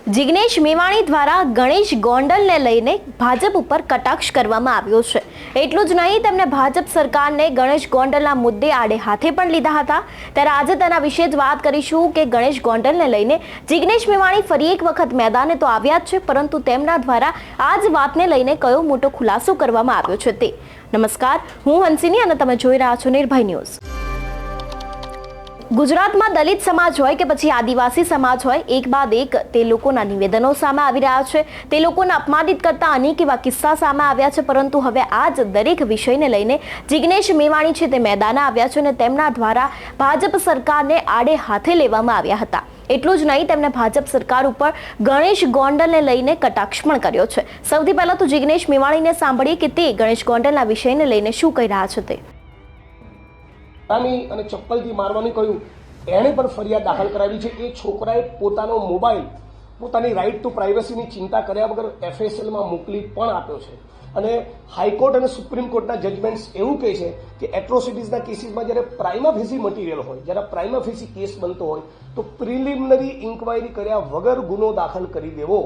જિગ્નેશ મેવાણી દ્વારા ગણેશ ગોંડલને લઈને ભાજપ ઉપર કટાક્ષ કરવામાં આવ્યો છે। એટલું જ નહીં, તેમણે ભાજપ સરકારને ગણેશ ગોંડલના મુદ્દે આડે હાથે પણ લીધા હતા। ત્યારે આજે તેના વિશે જ વાત કરીશું કે ગણેશ ગોંડલને લઈને જિગ્નેશ મેવાણી ફરી એક વખત મેદાને તો આવ્યા જ છે, પરંતુ તેમના દ્વારા આ જ વાતને લઈને કયો મોટો ખુલાસો કરવામાં આવ્યો છે તે। નમસ્કાર, હું હંસિની અને તમે જોઈ રહ્યા છો નિર્ભય ન્યૂઝ। ગુજરાતમાં દલિત સમાજ હોય કે પછી આદિવાસી સમાજ હોય, એક બાદ એક તે લોકોના નિવેદનો સામે આવી રહ્યા છે। તે લોકોને અપમાનિત કરતા અનેક એવા કિસ્સા સામે આવ્યા છે, પરંતુ હવે આ જ દરેક વિષયને લઈને જિગ્નેશ મેવાણી છે તે મેદાને આવ્યા છે અને તેમના દ્વારા ભાજપ સરકારને આડે હાથે લેવામાં આવ્યા હતા। એટલું જ નહીં, તેમણે ભાજપ સરકાર ઉપર ગણેશ ગોંડલને લઈને કટાક્ષ પણ કર્યો છે। સૌથી પહેલા તો જિગ્નેશ મેવાણીને સાંભળીએ કે તે ગણેશ ગોંડલના વિષયને લઈને શું કહી રહ્યા છે તે। અને ચપ્પલથી મારવાનું કહ્યું, એણે પણ ફરિયાદ દાખલ કરાવી છે। એ છોકરાએ પોતાનો મોબાઈલ પોતાની રાઇટ ટુ પ્રાઇવસીની ચિંતા કર્યા વગર FSLમાં મોકલી પણ આપ્યો છે। અને હાઈકોર્ટ અને સુપ્રીમ કોર્ટના જજમેન્ટ્સ એવું કહે છે કે એટ્રોસિટીઝના કેસીસમાં જ્યારે પ્રાઇમા ફેસી મટીરિયલ હોય, જ્યારે પ્રાઇમા ફેસી કેસ બનતો હોય તો પ્રિલિમિનરી ઇન્ક્વાયરી કર્યા વગર ગુનો દાખલ કરી દેવો।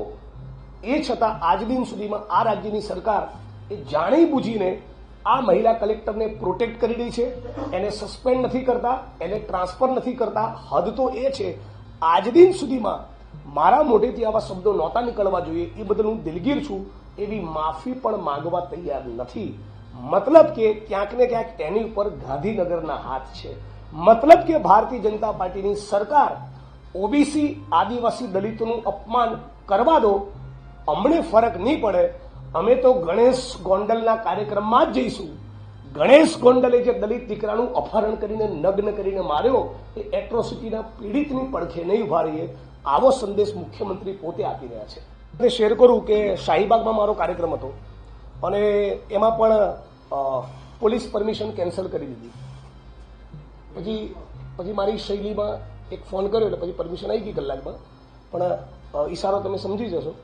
એ છતાં આજ દિન સુધીમાં આ રાજ્યની સરકાર એ જાણી બુજીને આ મહિલા કલેક્ટરને પ્રોટેક્ટ કરી રહી છે। એને સસ્પેન્ડ નથી કરતા, એને ટ્રાન્સફર નથી કરતા। હદ તો એ છે, આજ દિન સુધીમાં મારા મોઢેથી આવા શબ્દો નહોતા નીકળવા જોઈએ, એ બદલ હું દિલગીર છું। એવી માફી પણ માંગવા તૈયાર નથી। મતલબ કે ક્યાંક ને ક્યાંક એની ઉપર ગાંધીનગરના હાથ છે। મતલબ કે ભારતીય જનતા પાર્ટીની સરકાર ઓબીસી આદિવાસી દલિતોનું અપમાન કરવા દો, અમને ફરક નહીં પડે। અમે તો ગણેશ ગોંડલના કાર્યક્રમમાં જ જઈશું। ગણેશ ગોંડલે જે દલિત દીકરાનું અપહરણ કરીને નગ્ન કરીને માર્યો, એ એટ્રોસિટીના પીડિતની પડખે નહીં ઉભા રહીએ, આવો સંદેશ મુખ્યમંત્રી પોતે આપી રહ્યા છે। મેં શેર કરું કે શાહીબાગમાં મારો કાર્યક્રમ હતો અને એમાં પણ પોલીસ પરમિશન કેન્સલ કરી દીધી। પછી મારી શૈલીમાં એક ફોન કર્યો એટલે પછી પરમિશન આવી ગઈ કલાકમાં। પણ ઈશારો તમે સમજી જશો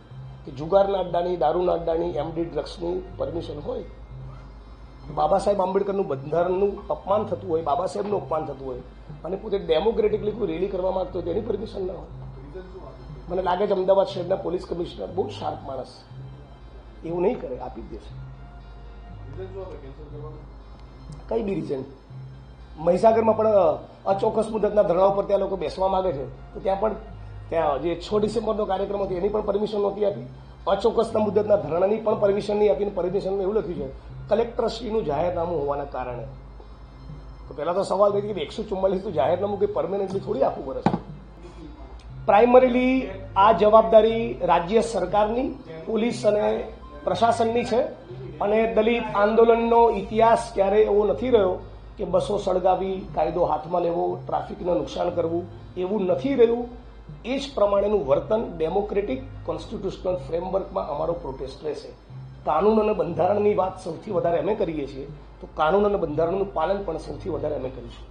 કે જુગારના અડ્ડાની, દારૂના અડ્ડાની, એમડી ડ્રગ્સની પરમિશન હોય, બાબા સાહેબ આંબેડકરનું બંધારણનું અપમાન થતું હોય, બાબા સાહેબનું અપમાન થતું હોય અને પોતે ડેમોક્રેટિકલી કોઈ રેલી કરવા માંગતો હોય તેની પરમિશન ના હોય। મને લાગે છે અમદાવાદ શહેરના પોલીસ કમિશનર બહુ શાર્પ માણસ, એવું નહીં કરે, આપી જ દેશે। કઈ બી રીઝન। મહીસાગરમાં પણ અચોક્કસ મુદતના ધરણા ઉપર ત્યાં લોકો બેસવા માંગે છે, તો ત્યાં જે 6 ડિસેમ્બરનો કાર્યક્રમ હતો એની પણ પરમિશન નહોતી આપી। અચોક્કસના મુદતના ધરણાની પણ પરમિશન નહીં આપીને પરમિશન એવું લખ્યું છે કલેક્ટરશ્રીનું જાહેરનામું હોવાના કારણે। તો પહેલા તો સવાલ થઈ કે 144 જાહેરનામું કે પરમેનન્ટલી થોડી આખું વર્ષ। પ્રાઇમરીલી આ જવાબદારી રાજ્ય સરકારની, પોલીસ અને પ્રશાસનની છે। અને દલિત આંદોલનનો ઇતિહાસ ક્યારેય એવો નથી રહ્યો કે બસો સળગાવી, કાયદો હાથમાં લેવો, ટ્રાફિકને નુકસાન કરવું, એવું નથી રહ્યું। એ જ પ્રમાણેનું વર્તન ડેમોક્રેટિક કોન્સ્ટિટ્યુશનલ ફ્રેમવર્કમાં અમારો પ્રોટેસ્ટ રહેશે। કાનૂન અને બંધારણની વાત સૌથી વધારે અમે કરીએ છીએ, તો કાનૂન અને બંધારણનું પાલન પણ સૌથી વધારે અમે કરીશું।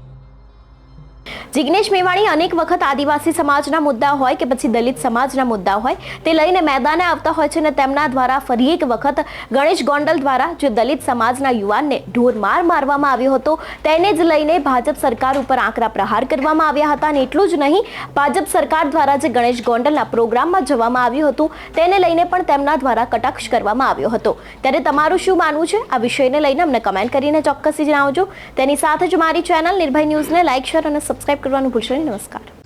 જિગ્નેશ મેવાણી અનેક વખત આદિવાસી સમાજના મુદ્દા હોય કે પછી દલિત સમાજના મુદ્દા હોય તે લઈને મેદાને આવતા હોય છે અને તેમના દ્વારા ફરી એક વખત ગણેશ ગોંડલ દ્વારા જે દલિત સમાજના યુવાનને ઢોરમાર મારવામાં આવ્યો હતો તેને જ લઈને ભાજપ સરકાર ઉપર આકરા પ્રહાર કરવામાં આવ્યા હતા। અને એટલું જ નહીં, ભાજપ સરકાર દ્વારા જે ગણેશ ગોંડલના પ્રોગ્રામમાં જવામાં આવ્યું હતું તેને લઈને પણ તેમના દ્વારા કટાક્ષ કરવામાં આવ્યો હતો। ત્યારે તમારું શું માનવું છે આ વિષયને લઈને અમને કમેન્ટ કરીને ચોક્કસથી જણાવજો। તેની સાથે જ મારી ચેનલ નિર્ભય ન્યૂઝને લાઇક, શેર અને સબસ્ક્રાઇબ કરવાનું ભૂલશો નહીં। નમસ્કાર।